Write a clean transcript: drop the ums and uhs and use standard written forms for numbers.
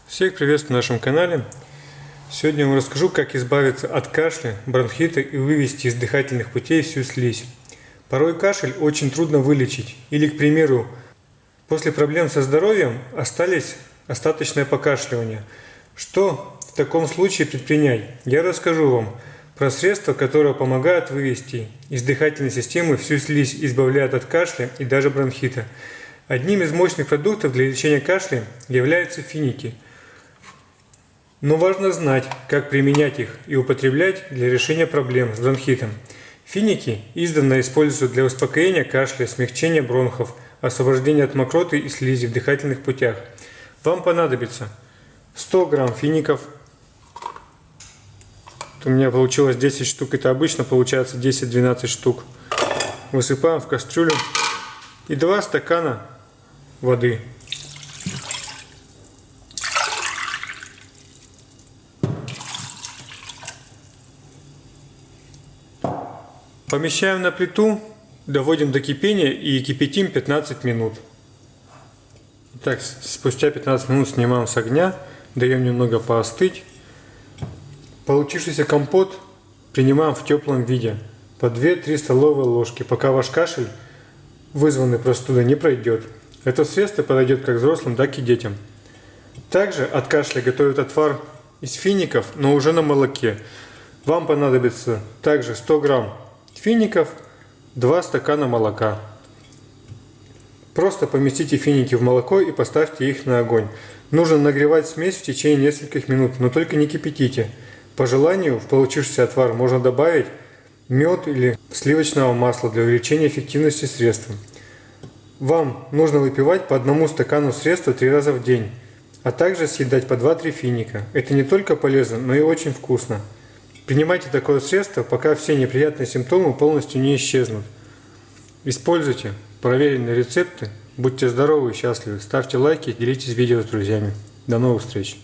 Всех приветствую на нашем канале. Сегодня я вам расскажу, как избавиться от кашля, бронхита и вывести из дыхательных путей всю слизь. Порой кашель очень трудно вылечить. Или, к примеру, после проблем со здоровьем остались остаточное покашливание. Что в таком случае предпринять? Я расскажу вам про средства, которые помогают вывести из дыхательной системы всю слизь, избавляют от кашля и даже бронхита. Одним из мощных продуктов для лечения кашля являются финики. Но важно знать, как применять их и употреблять для решения проблем с бронхитом. Финики издавна используются для успокоения кашля, смягчения бронхов, освобождения от мокроты и слизи в дыхательных путях. Вам понадобится 100 грамм фиников. У меня получилось 10 штук, это обычно получается 10-12 штук. Высыпаем в кастрюлю и 2 стакана воды. Помещаем на плиту, доводим до кипения и кипятим 15 минут. Так, спустя 15 минут снимаем с огня, даем немного поостыть. Получившийся компот принимаем в теплом виде по 2-3 столовые ложки, пока ваш кашель, вызванный простудой, не пройдет. Это средство подойдет как взрослым, так и детям. Также от кашля готовят отвар из фиников, но уже на молоке. Вам понадобится также 100 грамм фиников, 2 стакана молока. Просто поместите финики в молоко и поставьте их на огонь. Нужно нагревать смесь в течение нескольких минут, но только не кипятите. По желанию в получившийся отвар можно добавить мед или сливочного масла для увеличения эффективности средства. Вам нужно выпивать по 1 стакану средства 3 раза в день, а также съедать по 2-3 финика. Это не только полезно, но и очень вкусно. Принимайте такое средство, пока все неприятные симптомы полностью не исчезнут. Используйте проверенные рецепты. Будьте здоровы и счастливы. Ставьте лайки, делитесь видео с друзьями. До новых встреч!